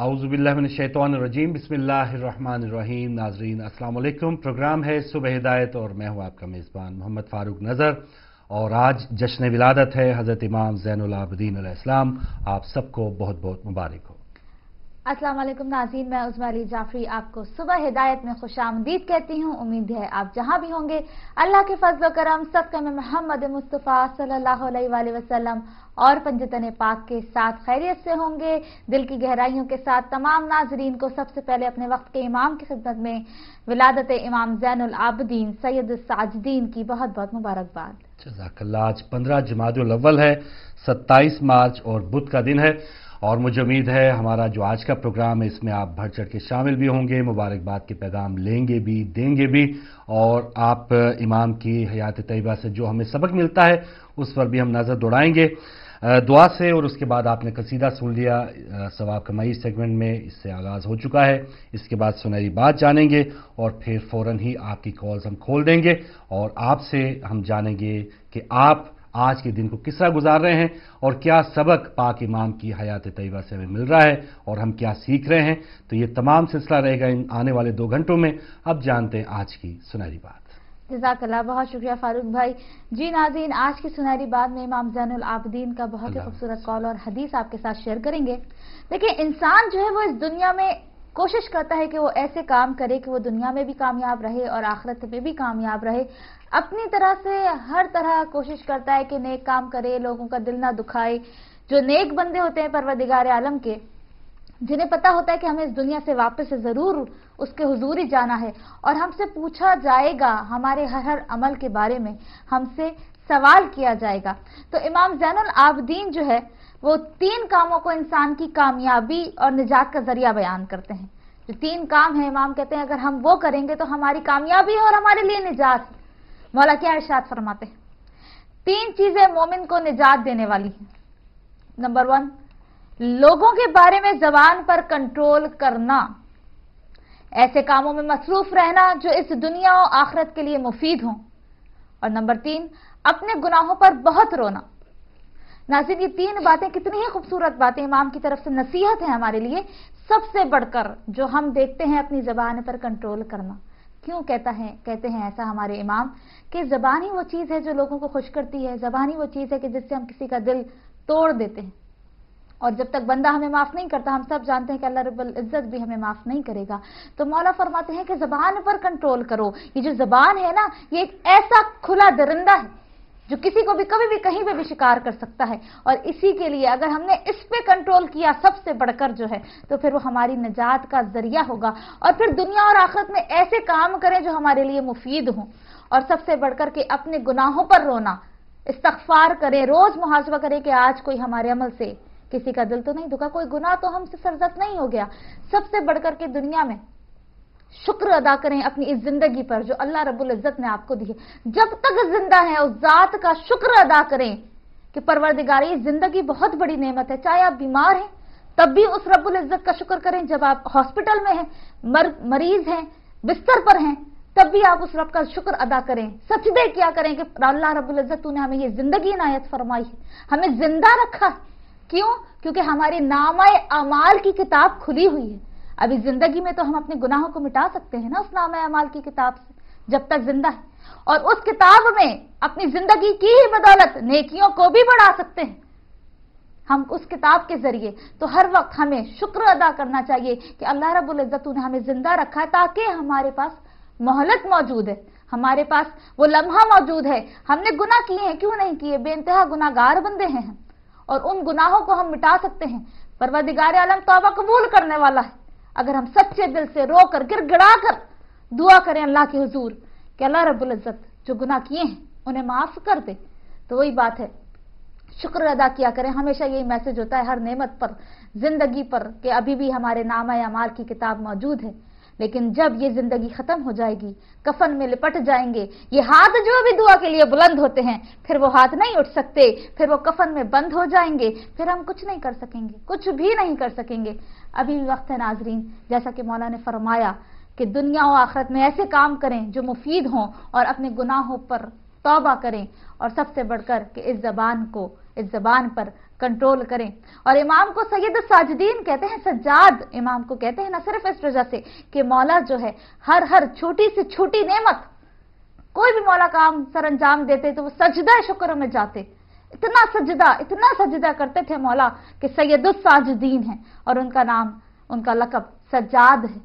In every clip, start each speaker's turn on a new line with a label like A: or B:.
A: औज़ुबिल्लाहिमिनश्शैतानिर्रजीम बिस्मिल्लाहिर्रहमानिर्रहीम। नाज़रीन अस्सलाम वालेकुम। प्रोग्राम है सुबह हिदायत और मैं हूँ आपका मेज़बान मोहम्मद फ़ारूक नज़र। और आज जश्न विलादत है हज़रत इमाम ज़ैनुल आबिदीन अलैहिस्सलाम। आप सबको बहुत बहुत मुबारक हो।
B: अस्सलाम वालेकुम नाज़रीन, मैं उज़्मा अली जाफ़री आपको सुबह हिदायत में खुशामदीद कहती हूँ। उम्मीद है आप जहाँ भी होंगे अल्लाह के फज़ल व करम सदक़े में मोहम्मद मुस्तफ़ा सल्लल्लाहु अलैहि वसल्लम और पंजतन पाक के साथ खैरियत से होंगे। दिल की गहराइयों के साथ तमाम नाज़रीन को सबसे पहले अपने वक्त के इमाम की खिदमत में विलादत इमाम ज़ैनुल आबिदीन सैयदुस साजिदीन की बहुत बहुत मुबारकबाद।
A: जज़ाकल्लाह। आज 15 जमादुल अव्वल है, 27 मार्च और बुध का दिन है। और मुझे उम्मीद है हमारा जो आज का प्रोग्राम है इसमें आप बढ़ चढ़ के शामिल भी होंगे, मुबारकबाद के पैगाम लेंगे भी, देंगे भी। और आप इमाम की हयात तैयबा से जो हमें सबक मिलता है उस पर भी हम नज़र दौड़ाएंगे दुआ से। और उसके बाद आपने कसीदा सुन लिया सवाब कमाई सेगमेंट में, इससे आगाज़ हो चुका है। इसके बाद सुनहरी बात जानेंगे और फिर फ़ौरन ही आपकी कॉल्स हम खोल देंगे और आपसे हम जानेंगे कि आप आज के दिन को किस तरह गुजार रहे हैं और क्या सबक पाक इमाम की हयात तैयबा से हमें मिल रहा है और हम क्या सीख रहे हैं। तो ये तमाम सिलसिला रहेगा इन आने वाले 2 घंटों में। अब जानते हैं आज की सुनहरी बात।
B: जज़ाकल्लाह, बहुत शुक्रिया फारूक भाई। जी नाज़रीन, आज की सुनहरी बात में इमाम ज़ैनुल आबिदीन का बहुत ही खूबसूरत कौल और हदीस आपके साथ शेयर करेंगे। देखिए, इंसान जो है वो इस दुनिया में कोशिश करता है कि वो ऐसे काम करे कि वो दुनिया में भी कामयाब रहे और आखिरत में भी कामयाब रहे। अपनी तरह से हर तरह कोशिश करता है कि नेक काम करे, लोगों का दिल ना दुखाए। जो नेक बंदे होते हैं परवरदिगार आलम के, जिन्हें पता होता है कि हमें इस दुनिया से वापस ज़रूर उसके हुजूर ही जाना है और हमसे पूछा जाएगा, हमारे हर अमल के बारे में हमसे सवाल किया जाएगा। तो इमाम ज़ैनुल आबिदीन जो है वो 3 कामों को इंसान की कामयाबी और निजात का जरिया बयान करते हैं। जो 3 काम है, इमाम कहते हैं अगर हम वो करेंगे तो हमारी कामयाबी है और हमारे लिए निजात है। मौला क्या इरशाद फरमाते हैं? 3 चीजें मोमिन को निजात देने वाली हैं। नंबर 1, लोगों के बारे में जबान पर कंट्रोल करना, ऐसे कामों में मसरूफ रहना जो इस दुनिया और आखिरत के लिए मुफीद हों। और नंबर 3, अपने गुनाहों पर बहुत रोना। नाज़रीन, ये 3 बातें कितनी ही खूबसूरत बातें इमाम की तरफ से नसीहत है हमारे लिए। सबसे बढ़कर जो हम देखते हैं अपनी जबान पर कंट्रोल करना। क्यों कहते हैं ऐसा हमारे इमाम कि जबान ही वो चीज़ है जो लोगों को खुश करती है। जबान ही वो चीज़ है कि जिससे हम किसी का दिल तोड़ देते हैं। और जब तक बंदा हमें माफ़ नहीं करता, हम सब जानते हैं कि अल्लाह रब्बुल इज़्ज़त भी हमें माफ़ नहीं करेगा। तो मौला फरमाते हैं कि ज़बान पर कंट्रोल करो। ये जो ज़बान है ना, ये एक ऐसा खुला दरिंदा है जो किसी को भी कभी भी कहीं पे भी शिकार कर सकता है। और इसी के लिए अगर हमने इस पे कंट्रोल किया सबसे बढ़कर जो है, तो फिर वो हमारी निजात का जरिया होगा। और फिर दुनिया और आखिरत में ऐसे काम करें जो हमारे लिए मुफीद हों। और सबसे बढ़कर के अपने गुनाहों पर रोना, इस्तग़फ़ार करें, रोज मुहासबा करें कि आज कोई हमारे अमल से किसी का दिल तो नहीं दुखा, कोई गुनाह तो हमसे सरजद नहीं हो गया। सबसे बढ़कर के दुनिया में शुक्र अदा करें अपनी इस जिंदगी पर जो अल्लाह रब्बुल इज़्ज़त ने आपको दी है। जब तक जिंदा है उस जात का शुक्र अदा करें कि परवरदिगार, ये जिंदगी बहुत बड़ी नेमत है। चाहे आप बीमार हैं तब भी उस रब्बुल इज़्ज़त का शुक्र करें। जब आप हॉस्पिटल में हैं, मरीज हैं, बिस्तर पर हैं, तब भी आप उस रब का शुक्र अदा करें। सजदे क्या करें कि अल्लाह रब्बुल इज़्ज़त तूने हमें ये जिंदगी इनायत फरमाई है, हमें जिंदा रखा है। क्यों? क्योंकि हमारी नामाए अमाल की किताब खुली हुई है। अभी जिंदगी में तो हम अपने गुनाहों को मिटा सकते हैं ना उस नामाए अमाल की किताब से, जब तक जिंदा है। और उस किताब में अपनी जिंदगी की ही बदौलत नेकियों को भी बढ़ा सकते हैं हम उस किताब के जरिए। तो हर वक्त हमें शुक्र अदा करना चाहिए कि अल्लाह रब्बुल इज़्ज़त ने हमें जिंदा रखा है, ताकि हमारे पास मोहलत मौजूद है, हमारे पास वो लम्हा मौजूद है। हमने गुनाह किए हैं, क्यों नहीं किए, बेइंतहा गुनाहगार बंदे हैं हम, और उन गुनाहों को हम मिटा सकते हैं। परवरदिगार आलम तौबा कबूल करने वाला है। अगर हम सच्चे दिल से रोकर गिड़गिड़ा कर दुआ करें अल्लाह के हुजूर कि अल्लाह रब्बुल इज़्ज़त जो गुनाह किए हैं उन्हें माफ कर दे, तो वही बात है, शुक्र अदा किया करें। हमेशा यही मैसेज होता है हर नेमत पर, जिंदगी पर, कि अभी भी हमारे नामाए अमाल की किताब मौजूद है। लेकिन जब ये जिंदगी खत्म हो जाएगी, कफन में लिपट जाएंगे, ये हाथ जो भी दुआ के लिए बुलंद होते हैं, फिर वो हाथ नहीं उठ सकते, फिर वो कफन में बंद हो जाएंगे, फिर हम कुछ नहीं कर सकेंगे, कुछ भी नहीं कर सकेंगे। अभी भी वक्त है नाजरीन, जैसा कि मौला ने फरमाया कि दुनिया और आखिरत में ऐसे काम करें जो मुफीद हों और अपने गुनाहों पर तौबा करें। और सबसे बढ़कर कि इस जबान पर कंट्रोल करें। और इमाम को सैयद साजिदीन कहते हैं, सज्जाद इमाम को कहते हैं, न सिर्फ इस वजह से कि मौला जो है हर छोटी से छोटी नेमत, कोई भी मौला काम सर अंजाम देते तो वो सजदा शुक्र में जाते। इतना सजदा करते थे मौला कि सैयद साजिदीन है और उनका नाम, उनका लक़ब सज्जाद है।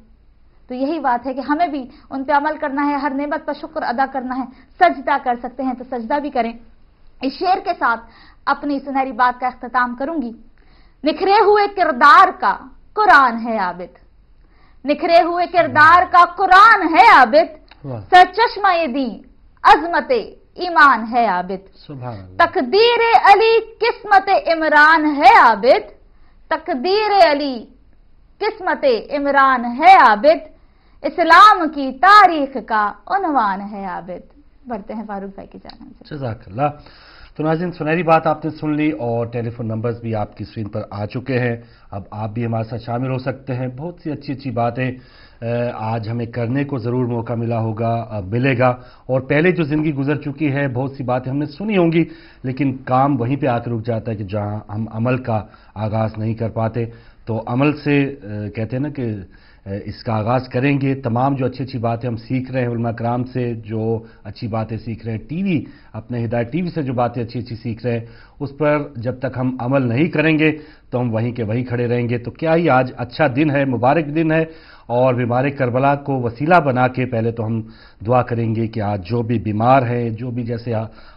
B: तो यही बात है कि हमें भी उन पे अमल करना है, हर नेमत पर शुक्र अदा करना है। सजदा कर सकते हैं तो सजदा भी करें। इस शेर के साथ अपनी सुनहरी बात का इख्तिताम करूंगी। निखरे हुए किरदार का कुरान है आबिद, निखरे हुए किरदार का कुरान है आबिद, सरचश्मा दी अजमत ईमान है आबिद, तकदीर अली किस्मत इमरान है आबिद, तकदीर अली किस्मत इमरान है आबिद, इस्लाम की तारीख का उन्वान है आबिद। बढ़ते हैं फारूक भाई की जानिब से।
A: जज़ाकल्लाह। तो नाज़रीन, सुनहरी बात आपने सुन ली और टेलीफोन नंबर्स भी आपकी स्क्रीन पर आ चुके हैं। अब आप भी हमारे साथ शामिल हो सकते हैं। बहुत सी अच्छी बातें आज हमें करने को ज़रूर मौका मिला होगा, मिलेगा। और पहले जो ज़िंदगी गुजर चुकी है, बहुत सी बातें हमने सुनी होंगी, लेकिन काम वहीं पे आकर रुक जाता है कि जहां हम अमल का आगाज़ नहीं कर पाते। तो अमल से कहते हैं ना कि इसका आगाज़ करेंगे। तमाम जो अच्छी बातें हम सीख रहे हैं उलमा कराम से, जो अच्छी बातें सीख रहे हैं, टीवी अपने हिदायत टीवी से जो बातें अच्छी सीख रहे हैं, उस पर जब तक हम अमल नहीं करेंगे तो हम वहीं के वहीं खड़े रहेंगे। तो क्या ही आज अच्छा दिन है, मुबारक दिन है। और बीमार करबला को वसीला बना के पहले तो हम दुआ करेंगे कि आज जो भी बीमार हैं, जो भी जैसे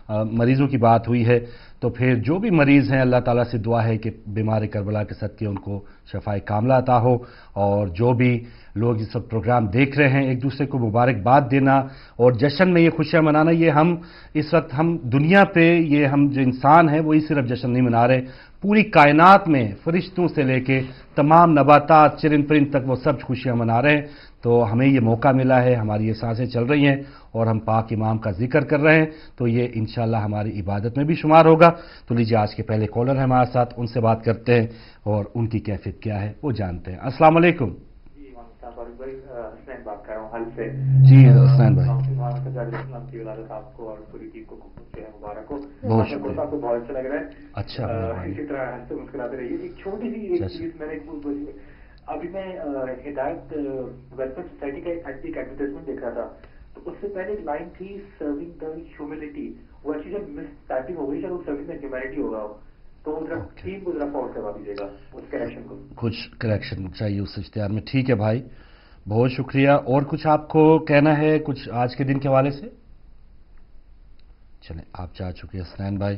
A: मरीज़ों की बात हुई है, तो फिर जो भी मरीज़ हैं अल्लाह ताला से दुआ है कि बीमार करबला के सदके उनको शफाए कामला अता हो। और जो भी लोग इस वक्त प्रोग्राम देख रहे हैं, एक दूसरे को मुबारकबाद देना और जश्न में ये खुशियां मनाना, ये हम इस वक्त हम दुनिया पे, ये हम जो इंसान हैं वही सिर्फ जश्न नहीं मना रहे, पूरी कायनात में फरिश्तों से लेके तमाम नबातात चिरिंद परिंद तक वो सब खुशियां मना रहे हैं। तो हमें ये मौका मिला है, हमारी ये सांसें चल रही हैं और हम पाक इमाम का जिक्र कर रहे हैं, तो ये इंशाअल्लाह हमारी इबादत में भी शुमार होगा। तो लीजिए, आज के पहले कॉलर हैं हमारे साथ, उनसे बात करते हैं और उनकी कैफियत क्या है वो जानते हैं। अस्सलाम वालेकुम।
C: बात कर रहा हूँ हल से।
A: जी हसनैन भाई,
C: आपको और पूरी टीम को मुबारक हो।
A: बहुत शुक्रिया,
C: आपको बहुत अच्छा लग रहा है।
A: अच्छा,
C: इसी तरह हंसते मुस्कुराते रहिए। एक छोटी सी चीज मैंने अभी मैं हिदायत वेलफेयर सोसाइटी का एक एडवर्टाइजमेंट देख रहा था, तो उससे पहले एक लाइन थी, सर्विंग द ह्यूमैनिटी। वो एक्चुअली जब मिस टाइपिंग हो गई, शायद वो सर्विंग द ह्यूमैनिटी होगा, तो टीम को जरा फॉरवर्ड करवा दीजिएगा उस करेक्शन को।
A: कुछ करेक्शन चाहिए उस इश्तिहार में। ठीक है भाई, बहुत शुक्रिया। और कुछ आपको कहना है कुछ आज के दिन के हवाले से? चलें, आप जा चुके हैं हसनैन भाई,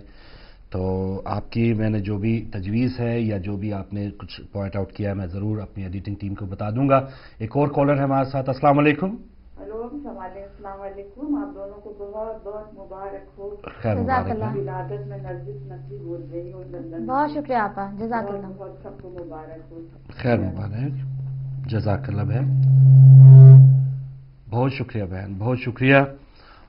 A: तो आपकी मैंने जो भी तजवीज़ है या जो भी आपने कुछ पॉइंट आउट किया है, मैं ज़रूर अपनी एडिटिंग टीम को बता दूंगा। एक और कॉलर है हमारे साथ। अस्सलाम वालेकुम।
D: हेलो, अस्सलाम वालेकुम। आप दोनों को बहुत बहुत मुबारक हो।
A: खैर मुबारक।
D: विलादत में नरगिस नकवी बोल रही हूँ लंदन।
B: बहुत शुक्रिया आपा, जज़ाकल्लाह।
D: बहुत सबको मुबारक हो।
A: खैर मुबारक, जज़ाकल्लाह बहन, बहुत शुक्रिया बहन, बहुत शुक्रिया।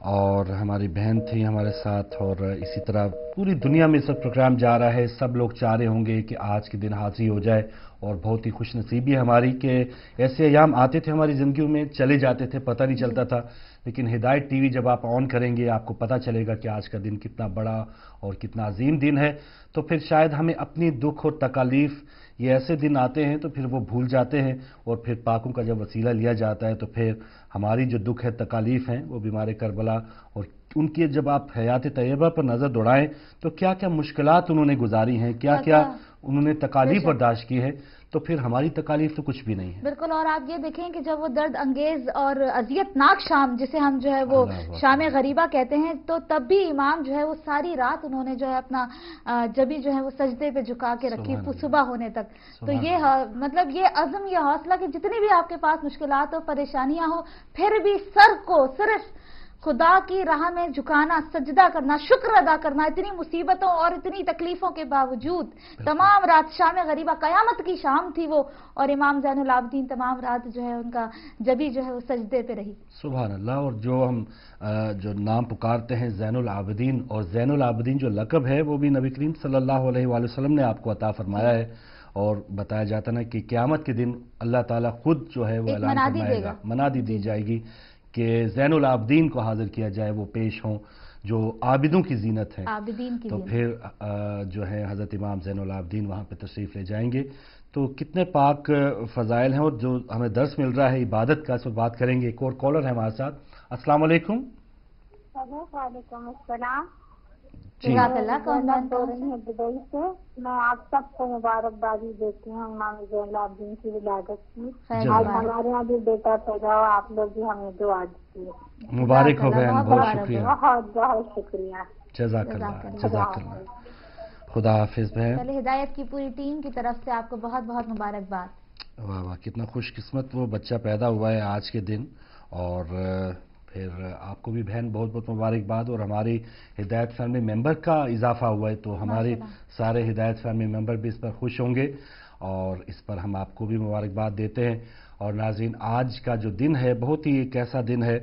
A: और हमारी बहन थी हमारे साथ, और इसी तरह पूरी दुनिया में सब प्रोग्राम जा रहा है। सब लोग चाह रहे होंगे कि आज के दिन हाजिरी हो जाए, और बहुत ही खुश नसीबी हमारी कि ऐसे अयाम आते थे हमारी ज़िंदगी में, चले जाते थे, पता नहीं चलता था। लेकिन हिदायत टीवी जब आप ऑन करेंगे, आपको पता चलेगा कि आज का दिन कितना बड़ा और कितना अजीम दिन है। तो फिर शायद हमें अपनी दुख और तकालीफ, ये ऐसे दिन आते हैं तो फिर वो भूल जाते हैं, और फिर पाकों का जब वसीला लिया जाता है तो फिर हमारी जो दुख है, तकालीफ हैं, वो बीमार करबला और उनकी जब आप हयात तैयबा पर नज़र दौड़ाएं तो क्या क्या मुश्किलात उन्होंने गुजारी हैं, क्या क्या उन्होंने तकालीफ बर्दाश्त की है, तो फिर हमारी तकालीफ तो कुछ भी नहीं है।
B: बिल्कुल। और आप ये देखें कि जब वो दर्द अंगेज और अजियतनाक शाम, जिसे हम जो है वो शाम गरीबा कहते हैं, तो तब भी इमाम जो है वो सारी रात उन्होंने जो है अपना जबी जो है वो सजदे पे झुका के रखी सुबह होने तक। तो ये मतलब ये अज़म, ये हौसला कि जितनी भी आपके पास मुश्किलात हो, परेशानियां हो, फिर भी सर को सिर्फ खुदा की राह में झुकाना, सजदा करना, शुक्र अदा करना, इतनी मुसीबतों और इतनी तकलीफों के बावजूद। तमाम रात शाम गरीबा, कयामत की शाम थी वो, और इमाम ज़ैनुल आबिदीन तमाम रात जो है उनका जबी जो है वो सजदे पे रही।
A: सुभान अल्लाह। और जो हम जो नाम पुकारते हैं ज़ैनुल आबिदीन, और ज़ैनुल आबिदीन जो लक़ब है वो भी नबी करीम सल्लल्लाहु अलैहि वसल्लम ने आपको अता फरमाया है। और बताया जाता ना कि क़यामत के दिन अल्लाह ताला खुद जो है वो ऐलान फरमाएगा, मनादी दी जाएगी कि ज़ैनुल आबिदीन को हाजिर किया जाए, वो पेश हों। जो आबिदों की जीनत है,
B: आबिदीन की
A: तो
B: जीनत।
A: फिर जो है हज़रत इमाम ज़ैनुल आबिदीन वहाँ पे तशरीफ़ ले जाएंगे। तो कितने पाक फ़ज़ाइल हैं और जो हमें दर्स मिल रहा है इबादत का, इस पर बात करेंगे। एक और कॉलर है हमारे साथ। अस्सलाम वालेकुम।
E: वालेकुम अस्सलाम।
A: जी,
E: दुबई से मैं आप सबको मुबारकबादी देती हूँ इमाम ज़ैनुल आबिदीन की विलादत की। आज हमारे यहाँ भी बेटा पैदा हुआ, आप लोग भी हमें दुआ दीजिए।
A: मुबारक हो बहन, बहुत शुक्रिया।
E: बहुत बहुत शुक्रिया।
A: जज़ाकल्लाह, जज़ाकल्लाह। खुदा हाफिज बहन।
B: चलिए, हिदायत की पूरी टीम की तरफ से आपको बहुत बहुत मुबारकबाद।
A: वाह वाह, कितना खुशकिस्मत वो बच्चा पैदा हुआ है आज के दिन। और फिर आपको भी बहन बहुत बहुत मुबारकबाद। और हमारी हिदायत फैमिली मेंबर का इजाफा हुआ है, तो हमारे सारे हिदायत फैमिली मेंबर भी इस पर खुश होंगे और इस पर हम आपको भी मुबारकबाद देते हैं। और नाज़रीन, आज का जो दिन है बहुत ही एक ऐसा दिन है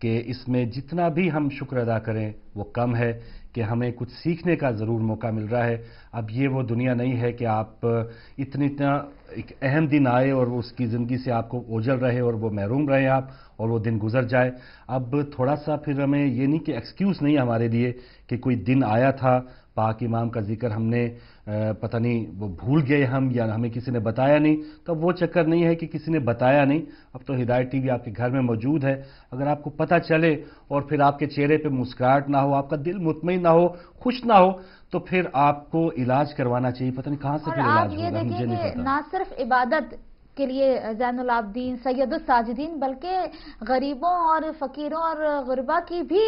A: कि इसमें जितना भी हम शुक्र अदा करें वो कम है, कि हमें कुछ सीखने का ज़रूर मौका मिल रहा है। अब ये वो दुनिया नहीं है कि आप इतना एक अहम दिन आए और उसकी ज़िंदगी से आपको ओझल रहे और वो महरूम रहे आप और वो दिन गुजर जाए। अब थोड़ा सा फिर हमें ये नहीं कि एक्सक्यूज़ नहीं है हमारे लिए कि कोई दिन आया था, पाक इमाम का जिक्र हमने पता नहीं वो भूल गए हम, या हमें किसी ने बताया नहीं। तो वो चक्कर नहीं है कि किसी ने बताया नहीं। अब तो हिदायत टीवी आपके घर में मौजूद है। अगर आपको पता चले और फिर आपके चेहरे पे मुस्कुराहट ना हो, आपका दिल मुतमईन ना हो, खुश ना हो, तो फिर आपको इलाज करवाना चाहिए। पता नहीं कहाँ से फिर इलाज होगा, मुझे नहीं पता।
B: ना सिर्फ इबादत के लिए ज़ैनुल आबिदीन सैयदुस साजिदीन, बल्कि गरीबों और फकीरों और गुरबा की भी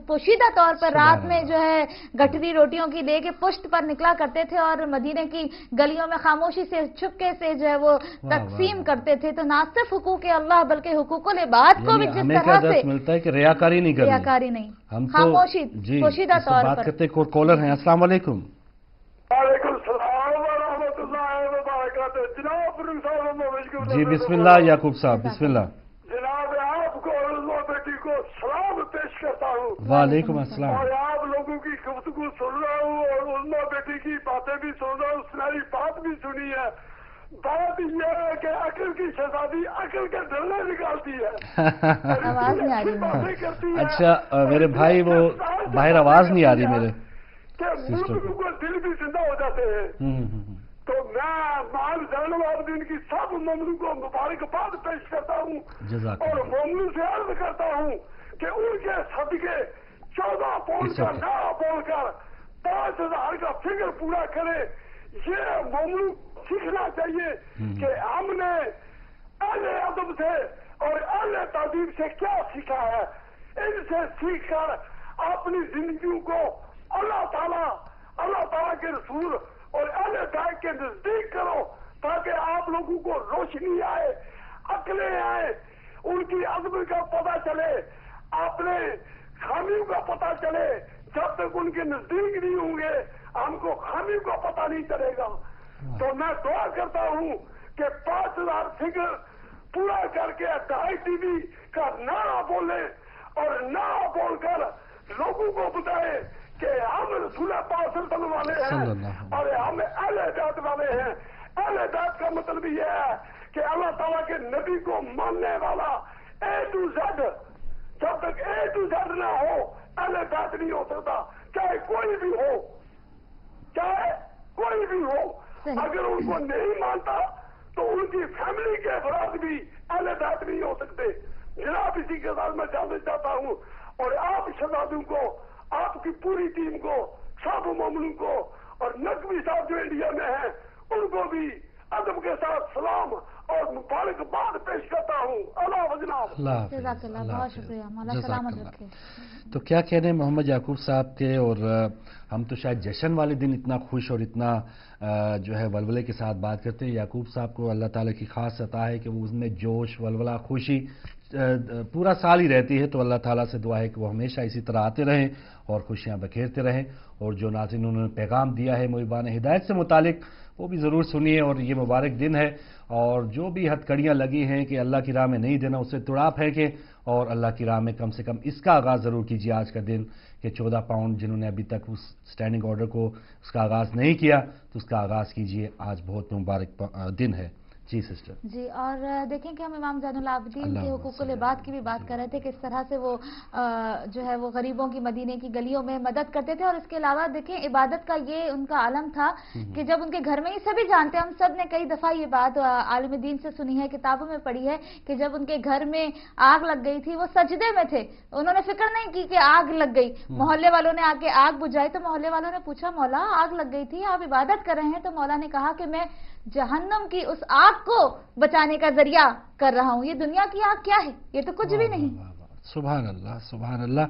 B: पोशीदा तौर पर रात में जो है गठरी रोटियों की लेके पुश्त पर निकला करते थे और मदीने की गलियों में खामोशी से चुपके से जो है वो तकसीम करते थे। तो ना सिर्फ हुकूक अल्लाह बल्कि हुकूकुल इबाद को भी जिस तरह से
A: मिलता है कि रियाकारी नहीं करनी,
B: रियाकारी नहीं,
A: हम
B: खामोशी पोशीदा तौर पर
A: बात करते। कॉलर हैं। अस्सलाम वालेकुम। जी बिस्मिल्लाह याकूब साहब, बिस्मिल्लाह।
F: जनाब, आपको और उल्मा बेटी को सलाम पेश करता हूँ।
A: वालेकुम अस्सलाम।
F: और आप लोगों की गुफ्तगू सुन रहा हूँ और उल्मा बेटी की बातें भी सुन रहा हूँ, सुनाई बात भी सुनी है। बात यह है कि अकल की शहजादी अकल के डरने निकालती है।
B: आवाज नहीं आ रही
F: करती है।
A: अच्छा मेरे भाई, वो बाहर आवाज नहीं आ रही मेरे
F: सिस्टर को, दिल भी जिंदा हो जाते हैं। तो मैं इमाम ज़ैनुल आबिदीन की सब मोमिनों को मुबारकबाद पेश करता हूँ और मोमिनों से अर्ज करता हूँ कि उनके सदके 14 पौंड का ना बोलकर 5000 का फिगर पूरा करे। ये मोमिनों सीखना चाहिए कि हमने अहले अदब से और अहले तादीब से क्या सीखा है। इनसे सीख कर अपनी जिंदगी को अल्लाह ताला के रसूल और अहले बैत के नजदीक करो, ताकि आप लोगों को रोशनी आए, अकलें आए, उनकी अज़मत का पता चले, अपने खामियों का पता चले। जब तक उनके नजदीक नहीं होंगे हमको खामियों का पता नहीं चलेगा। तो मैं दुआ करता हूँ कि 5000 फिगर पूरा करके ढाई टीवी का नारा बोले और नारा बोलकर लोगों को बताए कि हम रसूल पाक सल्लल्लाहु वाले हैं और हम अहले बैत वाले हैं। अहले बैत का मतलब यह है कि अल्लाह ताला के नबी को मानने वाला A to Z। जब तक A to Z ना हो अहले बैत नहीं हो सकता, चाहे कोई भी हो, चाहे कोई भी हो। अगर उनको नहीं मानता तो उनकी फैमिली के अफराद भी अहले बैत नहीं हो सकते। जनाब, इसी के साथ मैं जानना चाहता हूँ और आप शहजादियों को, आपकी पूरी टीम को, सब मोमिनों को और नकवी साहब जो इंडिया में हैं उनको भी अदब के साथ सलाम और मुबारकबाद पेश करता हूँ। अल्लाह वजनाब।
B: बहुत शुक्रिया, मौला सलामत रखे।
A: तो क्या कहने मोहम्मद याकूब साहब के। और हम तो शायद जश्न वाले दिन इतना खुश और इतना जो है वलवले के साथ बात करते हैं। याकूब साहब को अल्लाह ताला की खास अता है कि वो उसमें जोश, वलवला, खुशी पूरा साल ही रहती है। तो अल्लाह ताला से दुआ है कि वो हमेशा इसी तरह आते रहें और खुशियां बखेरते रहें। और जो नाज़रीन उन्होंने पैगाम दिया है मुहिबान हिदायत से मुतालिक, वो भी ज़रूर सुनिए। और ये मुबारक दिन है और जो भी हथकड़ियाँ लगी हैं कि अल्लाह की राह में नहीं देना, उससे तुड़ा फेंकें और अल्लाह की राह में कम से कम इसका आगाज़ ज़रूर कीजिए आज का दिन। कि 14 पाउंड जिन्होंने अभी तक उस स्टैंडिंग ऑर्डर को उसका आगाज़ नहीं किया, तो उसका आगाज़ कीजिए। आज बहुत मुबारक दिन है। जी सिस्टर
B: जी। और देखें कि हम इमाम ज़ैनुल आबिदीन के हुकूकुल इबाद की भी बात कर रहे थे, किस तरह से वो जो है वो गरीबों की मदीने की गलियों में मदद करते थे। और इसके अलावा देखें इबादत का ये उनका आलम था कि जब उनके घर में, ही सभी जानते हैं, हम सब ने कई दफ़ा ये बात आलिम दीन से सुनी है, किताबों में पढ़ी है कि जब उनके घर में आग लग गई थी वो सजदे में थे, उन्होंने फिक्र नहीं की कि आग लग गई। मोहल्ले वालों ने आके आग बुझाई तो मोहल्ले वालों ने पूछा मौला आग लग गई थी, आप इबादत कर रहे हैं? तो मौला ने कहा कि मैं जहन्नम की उस आग को बचाने का जरिया कर रहा हूं, ये दुनिया की आग क्या है, ये तो कुछ भी नहीं।
A: सुभान अल्लाह, सुभान अल्लाह।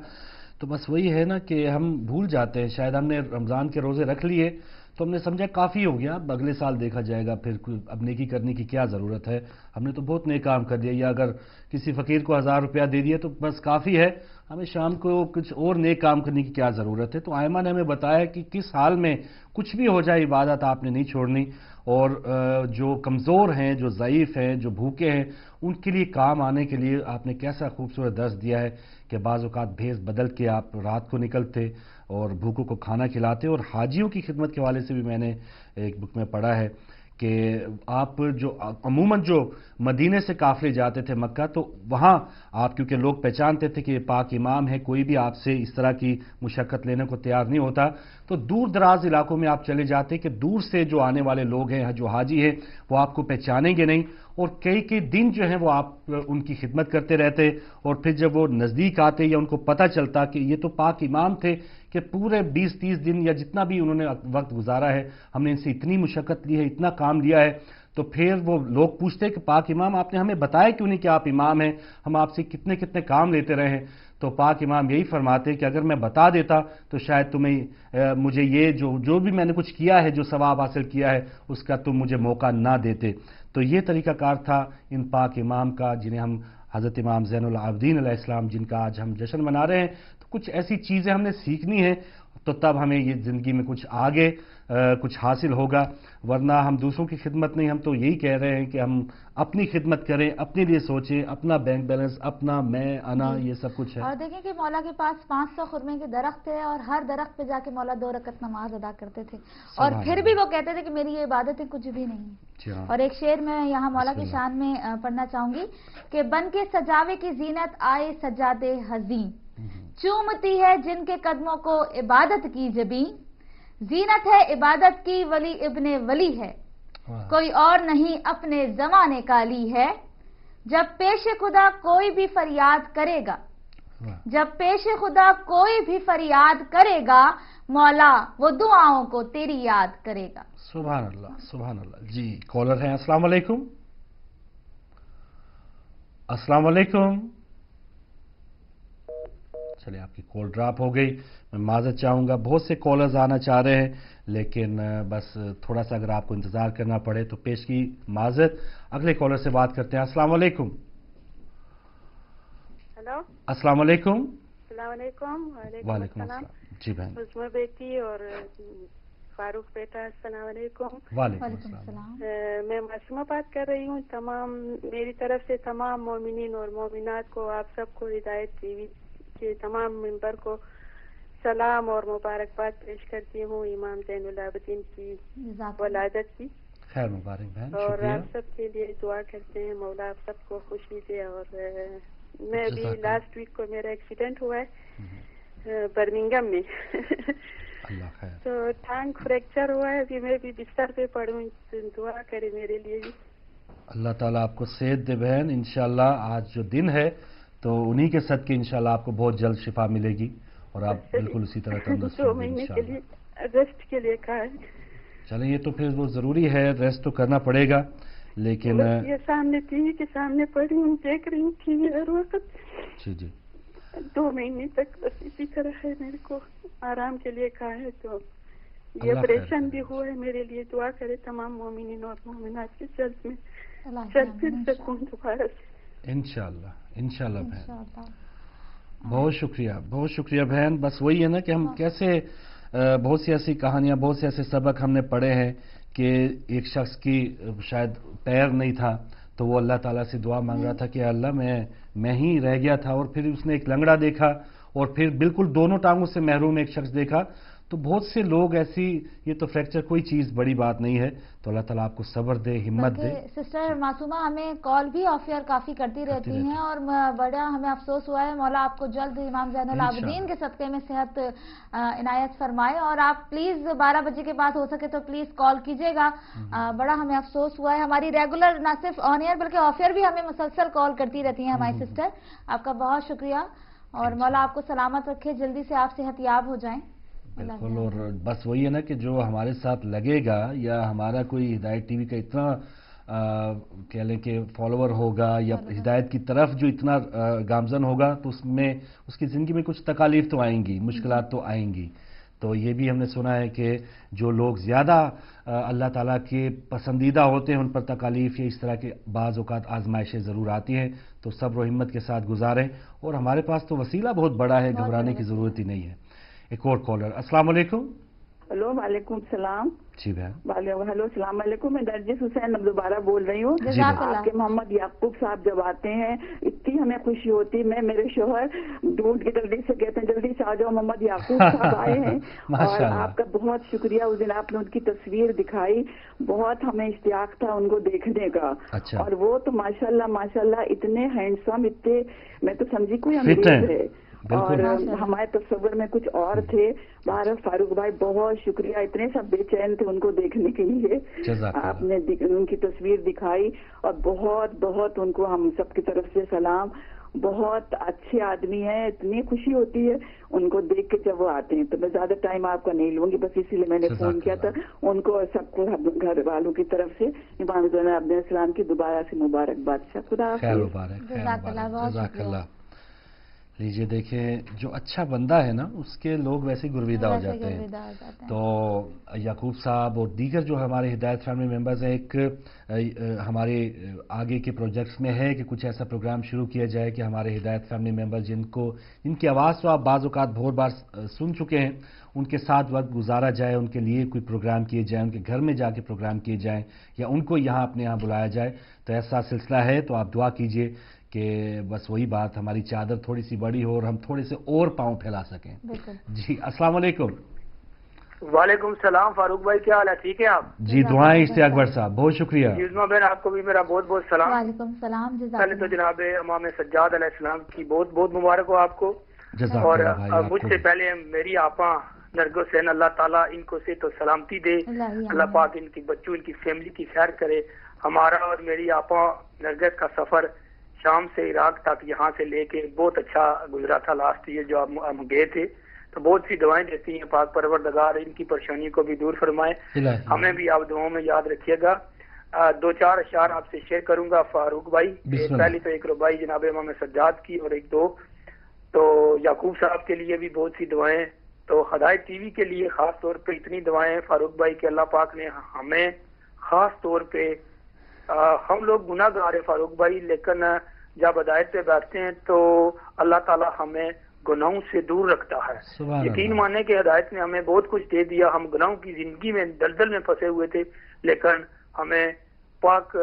A: तो बस वही है ना कि हम भूल जाते हैं, शायद हमने रमज़ान के रोज़े रख लिए तो हमने समझा काफ़ी हो गया, अब अगले साल देखा जाएगा, फिर अब नेकी करने की क्या ज़रूरत है, हमने तो बहुत नेक काम कर दिया, या अगर किसी फ़कीर को 1000 रुपया दे दिया तो बस काफ़ी है, हमें शाम को कुछ और नेक काम करने की क्या ज़रूरत है। तो आयमा ने हमें बताया कि किस हाल में कुछ भी हो जाए इबादत आपने नहीं छोड़नी, और जो कमज़ोर हैं, जो ज़ईफ़ हैं, जो भूखे हैं, उनके लिए काम आने के लिए आपने कैसा खूबसूरत दर्स दिया है कि बाज़ औक़ात भेस बदल के आप रात को निकलते और भूखों को खाना खिलाते। और हाजियों की खिदमत के हवाले से भी मैंने एक बुक में पढ़ा है कि आप जो अमूमन जो मदीने से काफ़िले जाते थे मक्का, तो वहाँ आप क्योंकि लोग पहचानते थे कि ये पाक इमाम है, कोई भी आपसे इस तरह की मुशक्क़त लेने को तैयार नहीं होता, तो दूर दराज इलाकों में आप चले जाते कि दूर से जो आने वाले लोग हैं, जो हाजी हैं, वो आपको पहचानेंगे नहीं, और कई कई दिन जो है वो आप उनकी खिदमत करते रहते। और फिर जब वो नज़दीक आते या उनको पता चलता कि ये तो पाक इमाम थे कि पूरे 20-30 दिन या जितना भी उन्होंने वक्त गुजारा है, हमने इनसे इतनी मुशक्क़त ली है, इतना काम लिया है, तो फिर वो लोग पूछते कि पाक इमाम आपने हमें बताया क्यों नहीं कि आप इमाम हैं, हम आपसे कितने कितने काम लेते रहे हैं। तो पाक इमाम यही फरमाते कि अगर मैं बता देता तो शायद तुम्हें मुझे ये जो भी मैंने कुछ किया है, जो सवाब हासिल किया है, उसका तुम मुझे मौका ना देते। तो ये तरीक़ाकार था इन पाक इमाम का, जिन्हें हम हज़रत इमाम ज़ैनुल आबिदीन अलैहिस्सलाम जिनका आज हम जश्न मना रहे हैं। तो कुछ ऐसी चीज़ें हमने सीखनी है, तो तब हमें ये ज़िंदगी में कुछ आगे कुछ हासिल होगा, वरना हम दूसरों की खिदमत नहीं, हम तो यही कह रहे हैं कि हम अपनी खिदमत करें, अपने लिए सोचें, अपना बैंक बैलेंस, अपना मैं आना, ये सब कुछ है।
B: और देखें कि मौला के पास 500 खुरमे के दरख्त थे और हर दरख्त पे जाके मौला 2 रकत नमाज अदा करते थे, और फिर भी वो कहते थे कि मेरी ये इबादतें कुछ भी नहीं। और एक शेर मैं यहाँ मौला की शान में पढ़ना चाहूंगी कि बन के सजावे की जीनत आए सजादे हज़ीं, चूमती है जिनके कदमों को इबादत की जबीं, जीनत है इबादत की वली इब्ने वली है, कोई और नहीं अपने ज़माने का ली है, जब पेश खुदा कोई भी फरियाद करेगा, जब पेश खुदा कोई भी फरियाद करेगा, मौला वो दुआओं को तेरी याद करेगा।
A: सुभान अल्लाह, सुभान अल्लाह। जी कॉलर हैं, अस्सलाम वालेकुम। अस्सलाम वालेकुम। चलिए आपकी कॉल ड्रॉप हो गई, मैं माज़रत चाहूँगा, बहुत से कॉलर्स आना चाह रहे हैं, लेकिन बस थोड़ा सा अगर आपको इंतज़ार करना पड़े तो पेश की माज़रत। अगले कॉलर से बात करते हैं। अस्सलाम वालेकुम।
G: हेलो,
A: अस्सलाम वालेकुम।
G: वालेकुम
A: अस्सलाम। जी बहन।
G: उसमें बेटी और फारूक बेटा, अस्सलाम वालेकुम।
A: वालेकुम अस्सलाम।
G: मैं मासूमा बात कर रही हूँ। तमाम मेरी तरफ से तमाम मोमिनीन और मोमिनात को, आप सबको हिदायत टीवी के तमाम मेंबर को सलाम और मुबारकबाद पेश करती हूँ इमाम ज़ैनुल आबिदीन की वलादत की।
A: खैर मुबारक बहन।
G: और आप सबके लिए दुआ करते हैं, मौला आप सबको खुशी दे। और मैं भी लास्ट वीक को मेरा एक्सीडेंट हुआ है बर्मिंघम में
A: अल्लाह खैर।
G: तो टांग फ्रैक्चर हुआ है, अभी मैं भी बिस्तर पे पड़ूं, दुआ करे मेरे लिए भी।
A: अल्लाह ताला आपको सेहत दे बहन। इंशाल्लाह आज जो दिन है तो उन्हीं के सदके इंशाल्लाह आपको बहुत जल्द शिफा मिलेगी और आप बिल्कुल उसी तरह तंदुरुस्त होंगे।
G: 2 महीने के लिए रेस्ट के लिए कहा है।
A: चलें, ये तो फिर वो जरूरी है, रेस्ट तो करना पड़ेगा, लेकिन
G: ये सामने टीवी के सामने पड़ी हूँ, देख रही हूँ टीवी हर वक्त।
A: जी जी।
G: 2 महीने तक बस इसी तरह है, मेरे को आराम के लिए कहा है। तो ये ऑपरेशन भी हुआ है, मेरे लिए दुआ करे तमाम मोमिनीन और मोमिनात के जल्द में चल फिर सकूं दोबारा से इंशाल्लाह।
A: इंशाल्लाह बहन, बहुत शुक्रिया बहन। बस वही है ना कि हम कैसे बहुत सी ऐसी कहानियां, बहुत से ऐसे सबक हमने पढ़े हैं कि एक शख्स की शायद पैर नहीं था तो वो अल्लाह ताला से दुआ मांग रहा था कि अल्लाह मैं ही रह गया था, और फिर उसने एक लंगड़ा देखा और फिर बिल्कुल दोनों टांगों से महरूम एक शख्स देखा, تو بہت سے لوگ ایسی، یہ تو فریکچر کوئی چیز بڑی بات نہیں ہے، تو اللہ تعالیٰ آپ کو صبر دے، ہمت دے۔
B: سسٹر معصومہ ہمیں کال بھی آف ایئر کافی کرتی رہتی ہیں، اور بڑا ہمیں افسوس ہوا ہے، مولا آپ کو جلد امام زین العابدین کے صدقے میں صحت عنایت فرمائے، اور آپ پلیز 12 بجے کے بعد ہو سکے تو پلیز کال کیجیے گا۔ بڑا ہمیں افسوس ہوا ہے، ہماری ریگولر نہ صرف آن ایئر بلکہ آف ایئر بھی ہمیں مسلسل کال کرتی رہتی ہیں ہماری سسٹر، آپ کا بہت شکریہ، اور مولا آپ کو سلامت رکھے، جلدی سے آپ صحت یاب ہو جائیں۔
A: بالکل، اور بس وہی ہے نا کہ جو ہمارے ساتھ لگے گا، یا ہمارا کوئی ہدایت ٹی وی کا اتنا کہہ لیں کہ فالوور ہوگا، یا ہدایت کی طرف جو اتنا گامزن ہوگا، تو اس کی زندگی میں کچھ تکالیف تو آئیں گی، مشکلات تو آئیں گی۔ تو یہ بھی ہم نے سنا ہے کہ جو لوگ زیادہ اللہ تعالیٰ کے پسندیدہ ہوتے ہیں، ان پر تکالیف یا اس طرح کے بعض اوقات آزمائشیں ضرور آتی ہیں، تو صبر و ہمت کے ساتھ گزاریں، اور ہمارے پاس تو وسیلہ بہت بڑا ہے، گھبرانے کی ضرورت ہی نہیں ہے۔ ایک اور کالر، السلام علیکم۔
D: ہلو، وعلیکم السلام۔
A: جی بہن،
D: ہلو، السلام علیکم، میں نرجس حسین اب دوبارہ بول رہی ہوں۔ آپ کے محمد یعقوب صاحب جب آتے ہیں اتنی ہمیں خوشی ہوتی ہے، میرے شوہر ڈھونڈ کے جلدی سے کہتے ہیں جلدی سے آ جاؤ، محمد یعقوب صاحب آئے ہیں، اور آپ کا بہت شکریہ، اس دن آپ نے ان کی تصویر دکھائی، بہت ہمیں اشتیاق تھا ان کو دیکھنے کا، اور وہ تو ماشاءاللہ اتنے ہینڈسم، اتنے میں تو سمجھی کوئی انگریز ہے، اور ہمارے تصور میں کچھ اور تھے۔ بہرحال فاروق بھائی بہت شکریہ، اتنے سب بے چین تھے ان کو دیکھنے کے لیے، آپ نے ان کی تصویر دکھائی، اور بہت بہت ان کو ہم سب کی طرف سے سلام، بہت اچھے آدمی ہیں، اتنی خوشی ہوتی ہے ان کو دیکھ کے جب وہ آتے ہیں۔ تو میں زیادہ ٹائم آپ کا نہیں لوں گی، بس اسی لیے میں نے فون کیا تھا ان کو اور سب کو گھر والوں کی طرف سے امام زین العابدین السلام کی دوبارہ سے مبارکباد۔ خدا
A: حافظ۔ لیجئے دیکھیں، جو اچھا بندہ ہے نا، اس کے لوگ ویسے گرویدہ ہو جاتے ہیں۔ تو یعقوب صاحب اور دیگر جو ہمارے ہدایت فیملی ممبرز ہیں، ایک ہمارے آگے کے پروجیکٹس میں ہے کہ کچھ ایسا پروگرام شروع کیا جائے کہ ہمارے ہدایت فیملی ممبر جن کی آواز تو آپ بعض اوقات بہت بار سن چکے ہیں، ان کے ساتھ وقت گزارا جائے، ان کے لیے کوئی پروگرام کیے جائیں، ان کے گھر میں جا کے پروگرام کیے جائیں، یا ان کو یہاں اپنے یہاں بلایا جائے۔ تو ایسا سلسلہ ہے، تو آپ دعا کیجئے کہ بس وہی بات، ہماری چادر تھوڑی سی بڑی ہو اور ہم تھوڑے سے اور پاؤں پھیلا سکیں۔ جی السلام علیکم۔
H: وعلیکم السلام فاروق بھائی، کیا حال ہے؟ ٹھیک ہے آپ؟
A: جی دعائیں اشتیاق بٹ صاحب، بہت شکریہ۔
H: یوزما بہن آپ کو بھی میرا بہت بہت سلام۔
B: وعلیکم السلام۔
H: پہلے تو جناب امام سجاد علیہ السلام کی بہت بہت مبارک ہو آپ کو، اور مجھ سے پہلے میری آپا نرگس حسین، اللہ تعالیٰ ان کو سے تو سلامتی دے، اللہ پاک ان کی بچوں ان کی فیملی کی خیر کرے۔ ہمارا اور میری آپا نرگس کا سفر شام سے عراق تک یہاں سے لے کے بہت اچھا گزرا تھا، لاسٹ ایئر جو ہم گئے تھے، تو بہت سی دعائیں دیتی ہیں، پاک پروردگار ان کی پریشانی کو بھی دور فرمائے، ہمیں بھی آپ دعاؤں میں یاد رکھیے گا۔ دو چار اشعار آپ سے شیئر کروں گا فاروق بھائی۔ پہلی تو ایک ربائی جناب امام سجاد کی، اور ایک دو تو یعقوب صاحب کے لیے بھی بہت سی دعائیں، تو ہدایت ٹی وی کے لیے خاص طور پہ اتنی دعائیں فاروق بھائی کہ اللہ پاک نے ہمیں خاص طور پہ، ہم لوگ گناہ گار ہیں فاروق بھائی، لیکن جب ہدایت پہ بیٹھتے ہیں تو اللہ تعالیٰ ہمیں گناہوں سے دور رکھتا ہے۔ یقین مانے کہ ہدایت نے ہمیں بہت کچھ دے دیا، ہم گناہوں کی زندگی میں دلدل میں پھنسے ہوئے تھے، لیکن ہمیں پاک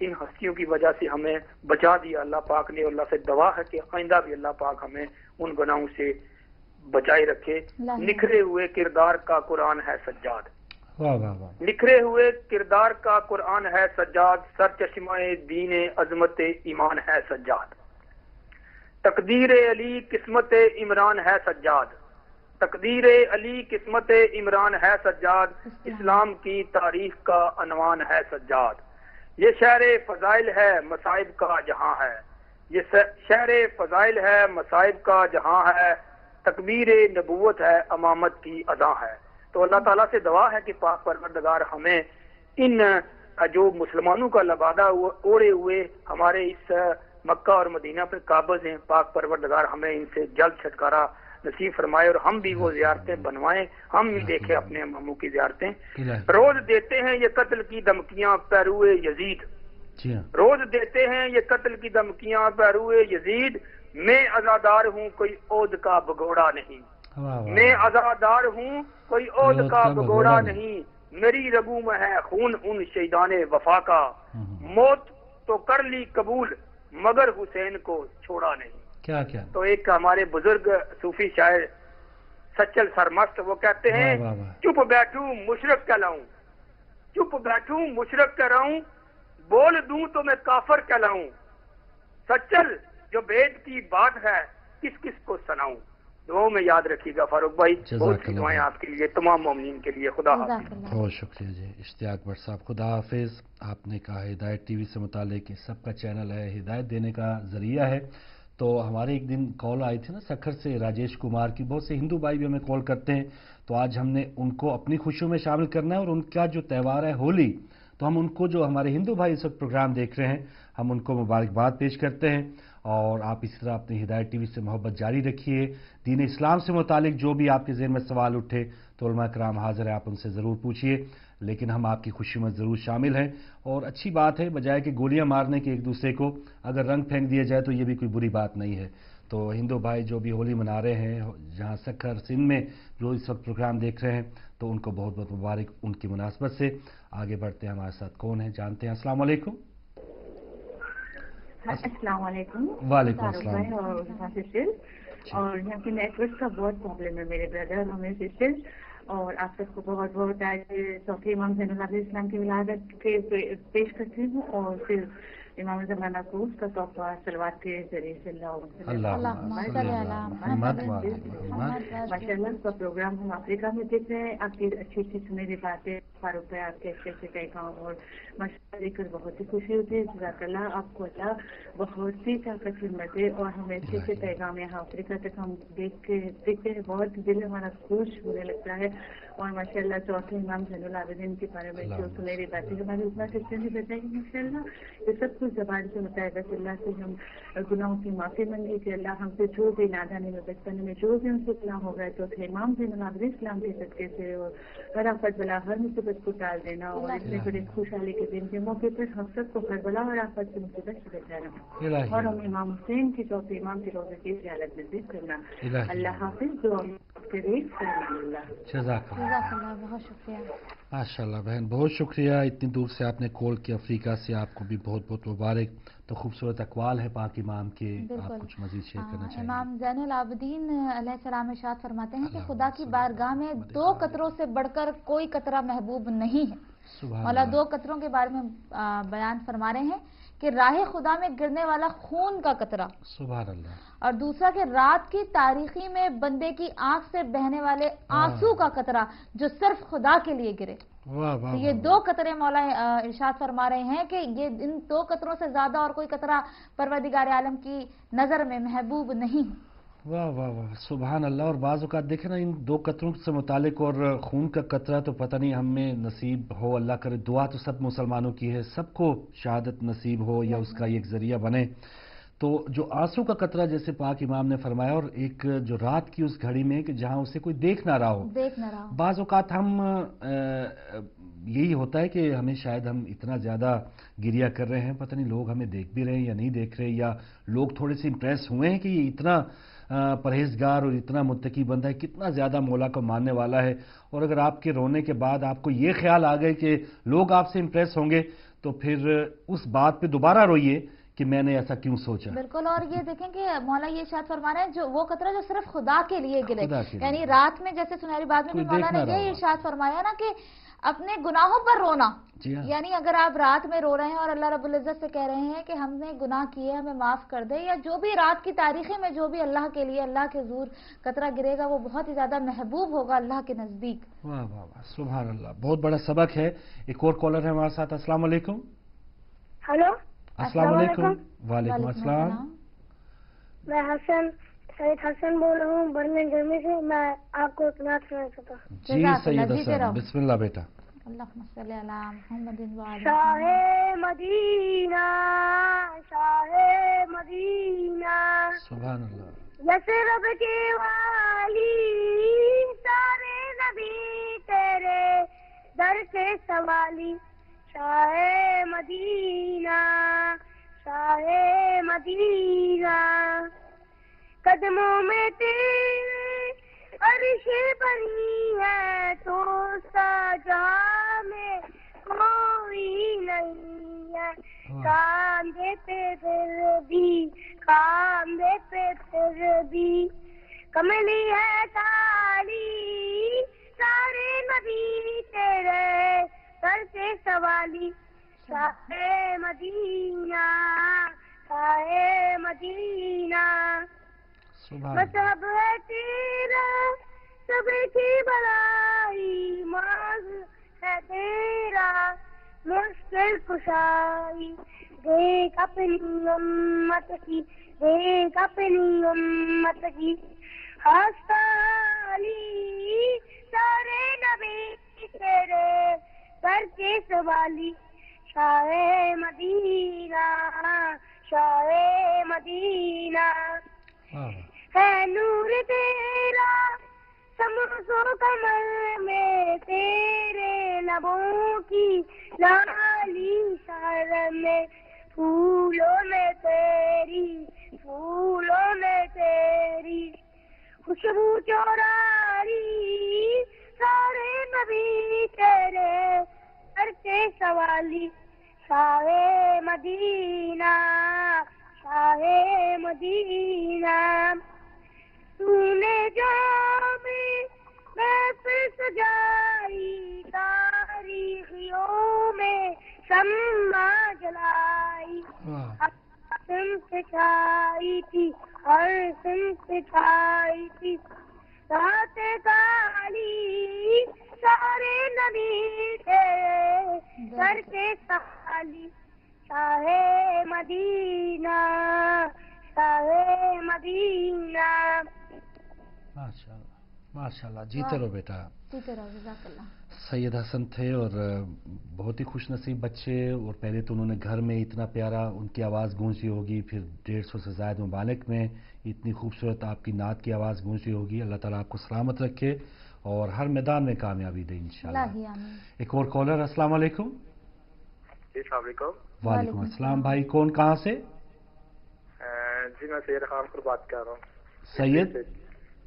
H: ان ہستیوں کی وجہ سے ہمیں بچا دیا اللہ پاک نے، اللہ سے دعا ہے کہ آئندہ بھی اللہ پاک ہمیں ان گناہوں سے بچائے رکھے۔ نکھرے ہوئے کردار کا قرآن ہے سجاد، نکھرے ہوئے کردار کا قرآن ہے سجاد، سر چشمہ دین عظمت ایمان ہے سجاد، تقدیر علی قسمت عمران ہے سجاد، تقدیر علی قسمت عمران ہے سجاد، اسلام کی تاریخ کا عنوان ہے سجاد، یہ شہر فضائل ہے مصائب کا جہاں ہے، یہ شہر فضائل ہے مصائب کا جہاں ہے، تکبیر نبوت ہے امامت کی ادا ہے۔ تو اللہ تعالیٰ سے دعا ہے کہ پاک پروردگار ہمیں ان جو مسلمانوں کا لبادہ اوڑے ہوئے ہمارے اس مکہ اور مدینہ پہ قابض ہیں، پاک پروردگار ہمیں ان سے جلد چھٹکارا نصیب فرمائے، اور ہم بھی وہ زیارتیں بنوائیں، ہم بھی دیکھیں اپنے ماموں کی زیارتیں۔ روز دیتے ہیں یہ قتل کی دھمکیاں پیروئے یزید، روز دیتے ہیں یہ قتل کی دھمکیاں پیروئے یزید، میں عزادار ہوں کوئی عہد کا بگوڑا نہیں، میں عزادار ہوں کوئی عہد کا بگوڑا نہیں، میری رگوں میں ہے خون ان شہیدان وفا کا، موت تو کر لی قبول مگر حسین کو چھوڑا نہیں۔
A: کیا کیا
H: تو ایک ہمارے بزرگ صوفی شاعر सचल सरमस्त। वो कहते हैं चुप बैठूं मुशरक कहलाऊं, चुप बैठूं मुशरक कहलाऊं, बोल दूं तो मैं काफर कहलाऊं, सचल जो भेद की बात है किस किस को सुनाऊं। दुआओं में याद रखिएगा फारूक भाई, बहुत सी दुआएं आपके लिए, तमाम मोमिनीन के लिए। खुदा हाफिज।
A: बहुत शुक्रिया जी इश्तियाक भट्ट साहब, खुदा हाफिज। आपने कहा हिदायत टीवी से मुतालिक सबका चैनल है, हिदायत देने का जरिया है। तो हमारे एक दिन कॉल आई थी ना सखर से राजेश कुमार की, बहुत से हिंदू भाई भी हमें कॉल करते हैं, तो आज हमने उनको अपनी खुशियों में शामिल करना है और उनका जो त्यौहार है होली, तो हम उनको, जो हमारे हिंदू भाई इस वक्त प्रोग्राम देख रहे हैं, हम उनको मुबारकबाद पेश करते हैं। और आप इस तरह अपनी हिदायत टीवी से मोहब्बत जारी रखिए। दीन इस्लाम से मुतालिक जो भी आपके ज़हन में सवाल उठे तो उलमा कराम हाजिर है, आप उनसे ज़रूर पूछिए, लेकिन हम आपकी खुशी में ज़रूर शामिल हैं। और अच्छी बात है, बजाय कि गोलियां मारने के एक दूसरे को अगर रंग फेंक दिया जाए तो ये भी कोई बुरी बात नहीं है। तो हिंदू भाई जो भी होली मना रहे हैं, जहाँ सखर सिंध में जो इस वक्त प्रोग्राम देख रहे हैं, तो उनको बहुत बहुत मुबारक उनकी मुनासबत से। आगे बढ़ते हैं, हमारे साथ कौन है जानते हैं। अस्सलाम वालेकुम।
I: अस्सलाम वालेकुम।
A: वालेकुम अस्सलाम।
I: और यहाँ के नेटवर्क का बहुत प्रॉब्लम है मेरे ब्रदर और मेरे सिस्टर, और आप सबको बहुत बहुत आज चौथे इमाम ज़ैनुल आबिदीन इस्लाम की विलादत के पेश करती हूँ, और फिर इमाम ज़माना को उसका तोहफा सलवात के जरिए से माशाअल्लाह का प्रोग्राम हम अफ्रीका में देख रहे हैं। आपकी अच्छी अच्छी सुनहरी बातें फारूक भाई, आपके अच्छे अच्छे पैगाम और माशाअल्लाह देखकर बहुत ही खुशी होती है। जज़ाकल्लाह, आपको अल्लाह बहुत सी ताकत हिम्मत है, और हमें अच्छे अच्छे पैगाम यहाँ अफ्रीका तक हम देखते हैं, बहुत दिल हमारा खुश होने लगता है। और माशाअल्लाह चौथे इमाम ज़ैनुल आबिदीन के बारे में जो सुनहरी बातें हमारी उतना सिस्टर ने बताई, माशाअल्लाह ये सब कुछ ज़बान से बताया। बस अल्लाह से हम गुनाहों की माफ़ी मांगे कि अल्लाह हमसे जो भी नादानी में बचपन में जो भी हमसे गुनाह हो गए तो इमाम ज़ैनुल आबिदीन इस्लाम के सदक़े से और हर आफत बला हर मुसीबत को टाल देना, और इतने बड़े खुशहाली के दिन के मौके पर हम सबको हर बला और आफत से मुसीबत से बचाना, और हम इमाम हुसैन की चौथे इमाम के रोज़े की ज़ियारत नसीब करना। अल्लाह हाफिज़।
B: बहुत शुक्रिया।
A: माशाअल्लाह बहन, बहुत शुक्रिया। इतनी दूर से आपने कॉल किया अफ्रीका से, आपको भी बहुत बहुत मुबारक। तो खूबसूरत अक़वाल है पाक इमाम के, आप कुछ मज़ीद शेयर करना चाहिए।
B: इमाम ज़ैनुल आबिदीन अलैहिस्सलाम इरशाद फरमाते हैं कि खुदा की बारगाह में दो कतरों से बढ़कर कोई कतरा महबूब नहीं है। मौला दो कतरों के बारे में बयान फरमा रहे हैं कि राह खुदा में गिरने वाला खून का कतरा, सुभान अल्लाह, और दूसरा कि रात की तारीखी में बंदे की आंख से बहने वाले आंसू का कतरा जो सिर्फ खुदा के लिए गिरे। तो ये दो कतरे मौला इरशाद फरमा रहे हैं कि ये इन दो कतरों से ज्यादा और कोई कतरा परवरदिगार आलम की नजर में महबूब नहीं।
A: वाह वाह वाह, सुभान अल्लाह। और बाज़ औक़ात देखें ना, इन दो कतरों से मुतालिक, और खून का कतरा तो पता नहीं हमें नसीब हो, अल्लाह करे, दुआ तो सब मुसलमानों की है, सबको शहादत नसीब हो या उसका एक ज़रिया बने। तो जो आंसू का कतरा जैसे पाक इमाम ने फरमाया, और एक जो रात की उस घड़ी में कि जहाँ उसे कोई देख ना रहा हो। बाज़ औक़ात हम यही होता है कि हमें शायद हम इतना ज़्यादा गिरिया कर रहे हैं, पता नहीं लोग हमें देख भी रहे हैं या नहीं देख रहे, या लोग थोड़े से इम्प्रेस हुए हैं कि ये इतना परहेजगार और इतना मुत्तकी बंदा है, कितना ज़्यादा मौला को मानने वाला है। और अगर आपके रोने के बाद आपको ये ख्याल आ गए कि लोग आपसे इम्प्रेस होंगे, तो फिर उस बात पे दोबारा रोइए कि मैंने ऐसा क्यों सोचा।
B: बिल्कुल। और ये देखें कि मौला ये शायद फरमा रहे हैं जो वो कतरा जो सिर्फ खुदा के लिए गिरे, यानी रात में, जैसे सुनहरी बात में भी मौला ने ये इरशाद फरमाया ना कि अपने गुनाहों पर रोना, यानी अगर आप रात में रो रहे हैं और अल्लाह रब्बुल इज्जत से कह रहे हैं कि हमने गुनाह किए, हमें माफ कर दे, या जो भी रात की तारीखें में जो भी अल्लाह के लिए, अल्लाह के हुजूर कतरा गिरेगा, वो बहुत ही ज्यादा महबूब होगा अल्लाह के नजदीक।
A: वाह वाह वाह, सुभान अल्लाह, बहुत बड़ा सबक है। एक और कॉलर है हमारे साथ। अस्सलाम वालेकुम।
E: हेलो,
A: अस्सलाम वालेकुम। वालेकुम अस्सलाम।
E: मैं हसन बोल रहा हूँ बर्मिंघम जर्मनी से। मैं आपको सुना सकता हूँ।
A: जी सैयद हसन, बिस्मिल्लाह बेटा।
E: शाहे मदीना, शाहे मदीना,
A: सुभान अल्लाह,
E: यसरब के वाली, सारे नबी तेरे दर के सवाली। शाहे मदीना, शाहे मदीना, कदमों में तेरे अर्श बनी है, तो साजा में कोई नहीं है। कांधे पे फिर भी, कांधे पे फिर भी, कमली है काली
J: تیرے سر کے سوالی شاہ مدینہ شاہ مدینہ مذہب ہے تیرا صبر کی بلائی ماض ہے تیرا مشکل کشائی دیکھ اپنی امت کی دیکھ اپنی امت کی ہستا علی سارے نبی تیرے سر کے سوالی شاہ مدینہ شاہ مدینہ ہے نور تیرا سمس و کمر میں تیرے لبوں کی لالی شار میں پھولوں میں تیری خوشبو چورالی سارے نبی تیرے سر کے سوالی شاہ مدینہ شاہ مدینہ تو نے جو محفل سجائی تاریخیوں میں شمع جلائی سمت چھائی تھی ہر سمت چھائی تھی رات کالی سارے نبی تھے سر کے سوالی شاہ مدینہ شاہ مدینہ
A: ماشاءاللہ جیتے رہو بیٹا
B: جیتے رہو جزاک اللہ
A: سید حسن تھے اور بہت ہی خوش نصیب بچے اور پہلے تو انہوں نے گھر میں اتنا پیارا ان کی آواز گونجی ہوگی پھر 150 سے زائد ممالک میں اتنی خوبصورت آپ کی نعت کی آواز گونجی ہوگی اللہ تعالیٰ آپ کو سلامت رکھے اور ہر میدان میں کامیابی دے انشاءاللہ ایک اور کالر السلام علیکم
K: السلام علیکم
A: وعلیکم السلام بھائی کون کہاں سے
K: جی میں سید خان پر بات کر رہا ہوں
A: سید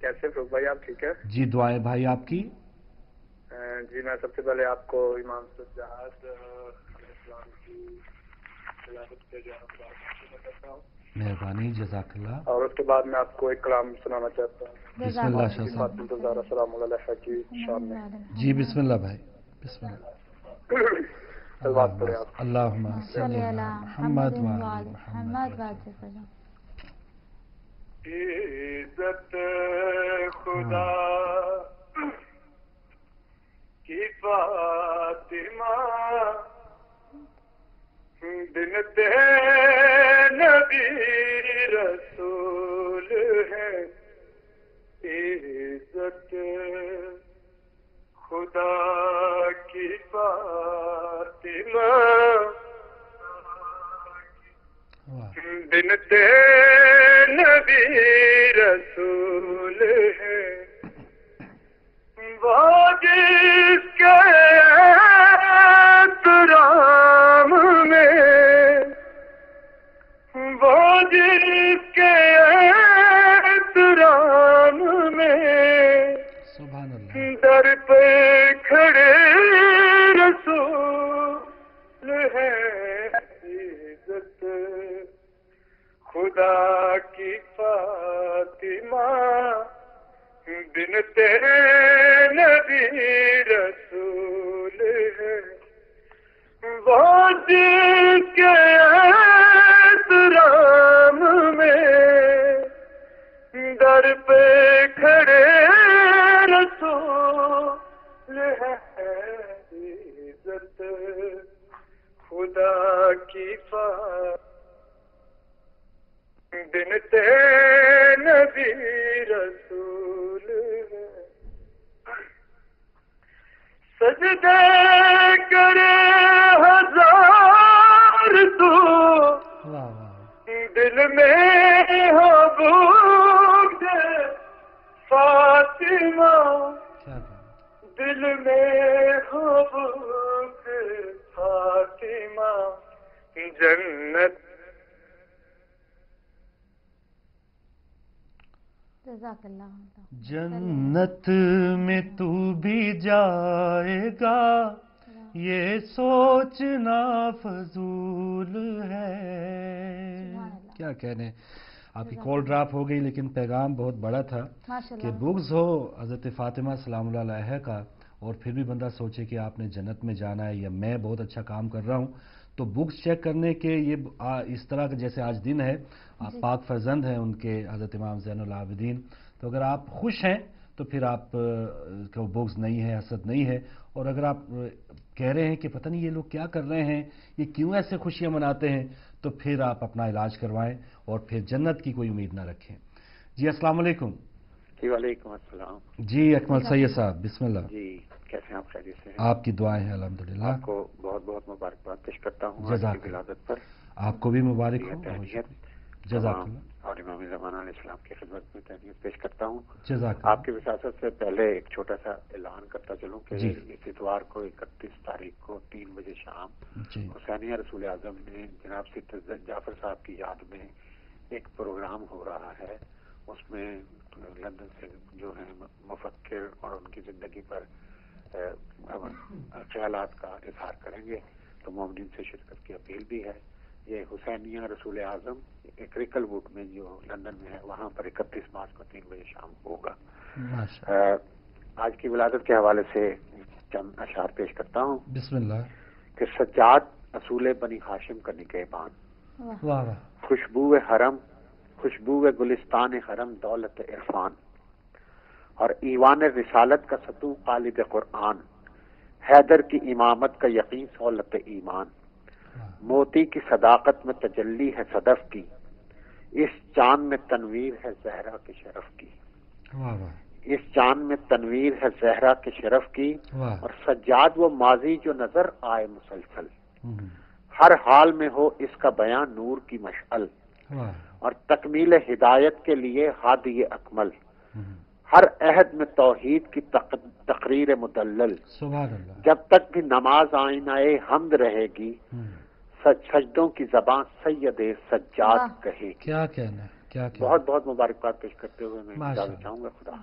K: کیسے فروغ بھائی آپ ٹھیک ہے
A: جی دعائیں بھائی آپ کی
K: جی میں سب سے پہلے آپ کو امام سجاد علیہ السلام کی خلافت کے کرتا ہوں
A: مہربانی جزاک اللہ
K: اور اس کے بعد میں آپ کو ایک کلام سنانا چاہتا ہوں
A: بسم اللہ
K: فاطمہ زہرا سلام علیہا کی شان میں
A: جی بسم اللہ بھائی بسم
K: اللہ
A: اللہم صلی علی محمد وعلی محمد
F: عزت خدا کی فاطمہ بنت نبی رسول ہے عزت خدا کی فاطمہ بنت نبی رسول ہے وہ جس کے احترام میں وہ جس کے احترام میں
A: سبحان اللہ
F: در پہ کھڑے رسول ہے عزت خدا کی فاطمہ بنت نبی رسول ہے وہ جس کے احترام میں در پہ کھڑے رسول ہے عزت خدا کی فاطمہ بنت نبی رسول ہے سجدے کرے ہزار تو دل میں ہو بھوک فاطمہ دل میں ہو بھوک فاطمہ جنت
A: جنت میں تو بھی جائے گا یہ سوچنا فضول ہے کیا کہنے آپ کی کال ڈراپ ہو گئی لیکن پیغام بہت بڑا تھا کہ بغض ہو حضرت فاطمہ سلام اللہ علیہ کا और फिर भी बंदा सोचे कि आपने जन्नत में जाना है या मैं बहुत अच्छा काम कर रहा हूँ, तो बुक्स चेक करने के ये इस तरह का जैसे आज दिन है, आप पाक फर्जंद हैं उनके हज़रत इमाम ज़ैनुल आबिदीन, तो अगर आप खुश हैं तो फिर आप को बुक्स नहीं है, हसद नहीं है। और अगर आप कह रहे हैं कि पता नहीं ये लोग क्या कर रहे हैं, ये क्यों ऐसे खुशियां मनाते हैं, तो फिर आप अपना इलाज करवाएं और फिर जन्नत की कोई उम्मीद ना रखें। जी अस्सलाम वालेकुम।
L: जी वालेकुम अस्सलाम।
A: जी अकमल सैयद साहब बिस्मिल्लाह।
L: जी कैसे हैं आप? खैरियत से हैं?
A: आपकी दुआएं हैं अल्हम्दुलिल्लाह।
L: आपको बहुत बहुत मुबारकबाद पेश करता हूँ आपकी विलादत पर।
A: आपको भी मुबारक हो।
L: जज़ाकल्लाह। और इमाम ज़माना अलैहिस्सलाम की खिदमत में तहनीत पेश करता हूँ।
A: जज़ाकल्लाह।
L: आपकी विसासत से पहले एक छोटा सा ऐलान करता चलूँ कि इस इतवार को 31 तारीख को 3 बजे शाम हुसैनिया रसूल आज़म ने जनाब सैयद जाफर साहब की याद में एक प्रोग्राम हो रहा है। उसमें लंदन से जो है मुफक्किर और उनकी जिंदगी पर ख्यालात का इजहार करेंगे, तो मोमिनीन से शिरकत की अपील भी है। ये हुसैनिया रसूल आज़म क्रिकलवुड में जो लंदन में है, वहाँ पर 31 मार्च को 3 बजे शाम होगा। आज की विलादत के हवाले से चंद अशार पेश करता हूँ।
A: बिस्मिल्लाह।
L: कि सज्जाद असूल बनी हाशिम का निगहबान, खुशबू हरम, खुशबू गुलिस्तान हरम, दौलत इरफान, और ईवान रिसालत का सतू खालिद कुरआन, हैदर की इमामत का यकीन सौलत ईमान, मोती की सदाकत में तजल्ली है सदफ की, इस चांद में तनवीर है जहरा के शरफ की, इस चांद में तनवीर है जहरा के शरफ की, और सज्जाद वो माजी जो नजर आए मुसलसल, हर हाल में हो इसका बयान नूर की मशअल, और तकमील हिदायत के लिए हादी अकमल, हर अहद में तौहीद की तकरीर मुदल्लल, जब तक भी नमाज आईनाए हम्द रहेगी, सजदों की जबान सैयद सज्जाद कहेगी।
A: क्या कहना है, क्या कहना।
L: बहुत बहुत मुबारकबाद पेश करते हुए मैं इजाजत चाहूंगा। खुदा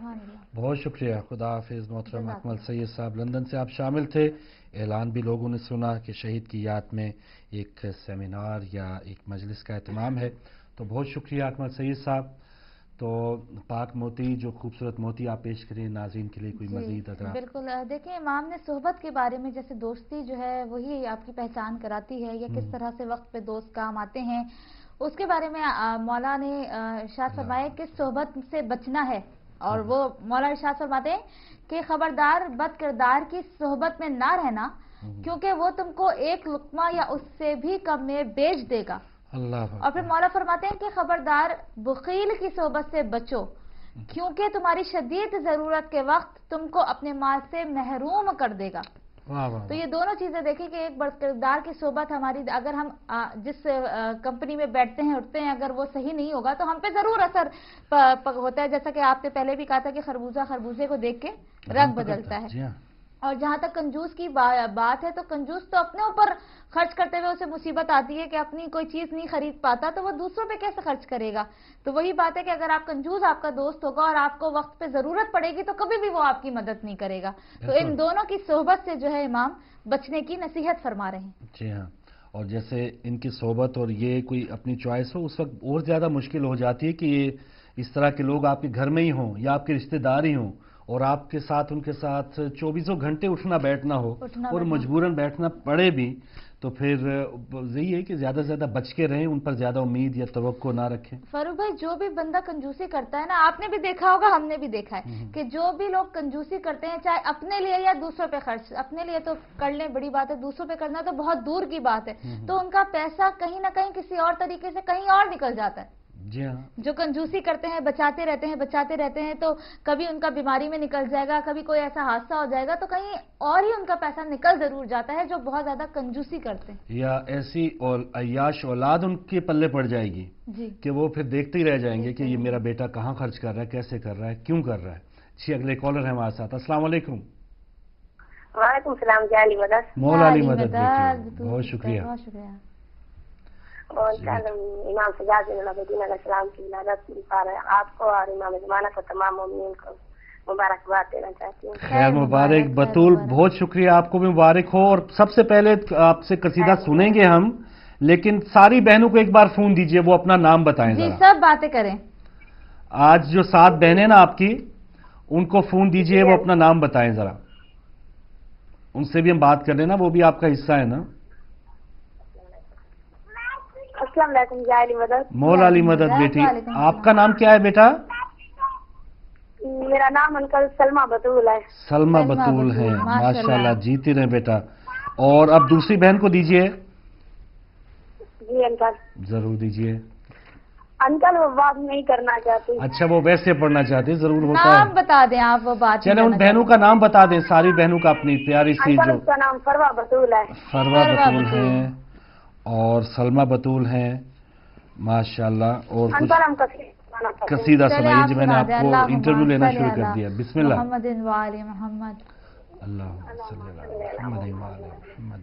A: बहुत शुक्रिया। खुदा हाफिज। मोहतरम अकमल सैयद साहब लंदन से आप शामिल थे। ऐलान भी लोगों ने सुना कि शहीद की याद में एक सेमिनार या एक मजलिस का एहतमाम है, तो बहुत शुक्रिया अकमल सैयद साहब। तो पाक मोती, जो खूबसूरत मोती आप पेश करें नाज़रीन के लिए, कोई मजीद अगर?
B: बिल्कुल, देखिए इमाम ने सोहबत के बारे में, जैसे दोस्ती जो है वही आपकी पहचान कराती है, या किस तरह से वक्त पे दोस्त काम आते हैं, उसके बारे में मौला ने इरशाद फरमाया कि सोहबत से बचना है। और वो मौला इरशाद फरमाते हैं कि खबरदार बद किरदार की सोहबत में ना रहना, क्योंकि वो तुमको एक लुक्मा या उससे भी कम में बेच देगा। और फिर मौला फरमाते हैं कि खबरदार बुखील की सोहबत से बचो, क्योंकि तुम्हारी शदीद जरूरत के वक्त तुमको अपने माल से महरूम कर देगा। तो ये दोनों चीजें देखिए कि एक बरकरार की सोहबत हमारी, अगर हम जिस कंपनी में बैठते हैं उठते हैं, अगर वो सही नहीं होगा तो हम पे जरूर असर होता है। जैसा कि आपने पहले भी कहा था कि खरबूजा खरबूजे को देख के रंग बदलता है। और जहां तक कंजूस की बात है, तो कंजूस तो अपने ऊपर खर्च करते हुए उसे मुसीबत आती है कि अपनी कोई चीज नहीं खरीद पाता, तो वो दूसरों पे कैसे खर्च करेगा। तो वही बात है कि अगर आप कंजूस आपका दोस्त होगा और आपको वक्त पे जरूरत पड़ेगी तो कभी भी वो आपकी मदद नहीं करेगा। तो इन दोनों की सोहबत से जो है इमाम बचने की नसीहत फरमा रहे हैं।
A: जी हाँ, और जैसे इनकी सोहबत और ये कोई अपनी चॉइस हो, उस वक्त और ज्यादा मुश्किल हो जाती है कि ये इस तरह के लोग आपके घर में ही हों या आपके रिश्तेदार ही हों, और आपके साथ उनके साथ 24 घंटे उठना बैठना हो और मजबूरन बैठना पड़े भी, तो फिर यही है कि ज्यादा से ज्यादा बच के रहें, उन पर ज्यादा उम्मीद या तवक्को ना रखें।
B: फारूक भाई, जो भी बंदा कंजूसी करता है ना, आपने भी देखा होगा, हमने भी देखा है कि जो भी लोग कंजूसी करते हैं, चाहे अपने लिए या दूसरों पे खर्च, अपने लिए तो कर लें बड़ी बात है, दूसरों पे करना तो बहुत दूर की बात है, तो उनका पैसा कहीं ना कहीं किसी और तरीके से कहीं और निकल जाता है।
A: जी हाँ।
B: जो कंजूसी करते हैं, बचाते रहते हैं, तो कभी उनका बीमारी में निकल जाएगा, कभी कोई ऐसा हादसा हो जाएगा, तो कहीं और ही उनका पैसा निकल जरूर जाता है, जो बहुत ज्यादा कंजूसी करते हैं।
A: या ऐसी अय्याश औलाद उनके पल्ले पड़ जाएगी
B: जी,
A: कि वो फिर देखते ही रह जाएंगे कि ये मेरा बेटा कहाँ खर्च कर रहा है, कैसे कर रहा है, क्यों कर रहा है। जी, अगले कॉलर है हमारे साथ। अस्सलाम वालेकुम।
J: वालेकुम सलाम। जाली मदद,
A: मौला अली मदद, बहुत शुक्रिया।
J: और इमाम सज्जाद अलैहिस्सलाम की विलादत पर आपको और इमाम ज़माना को तमाम मोमिनीन को मुबारकबाद देना चाहती हूँ।
A: खैर मुबारक बतूल, बहुत शुक्रिया, आपको भी मुबारक हो। और सबसे पहले आपसे कसीदा सुनेंगे हम, लेकिन सारी बहनों को एक बार फोन दीजिए, वो अपना नाम बताएं।
B: जी, सब बातें करें।
A: आज जो 7 बहनें ना आपकी, उनको फोन दीजिए, वो अपना नाम बताएं जरा। उनसे भी हम बात कर रहे हैं ना, वो भी आपका हिस्सा है ना।
J: अस्सलाम वालेकुम जाली मदद।
A: मौला अली मदद बेटी, आपका नाम क्या है बेटा?
J: मेरा नाम अंकल सलमा बतूल है।
A: सलमा बतूल है, माशाल्लाह, जीती रहे बेटा। और अब दूसरी बहन को दीजिए।
J: जी अंकल।
A: जरूर दीजिए।
J: अंकल वो बात नहीं करना चाहती।
A: अच्छा, वो वैसे पढ़ना चाहते, जरूर होता है।
B: नाम बता दें आप, वो बात।
A: चले उन बहनों का नाम बता दें, सारी बहनों का, अपनी प्यारी सी जो।
J: उसका नाम फरवा बतूल है।
A: फरवा बतूल है और सलमा बतूल है, माशाल्लाह। और
J: अंकल हम
A: कसीदा सुनाइए जी, मैंने आपको इंटरव्यू लेना शुरू कर दिया। बिस्मिल्लाह।
B: मोहम्मद वाले मोहम्मद,
A: अल्लाह मोहम्मद मोहम्मद।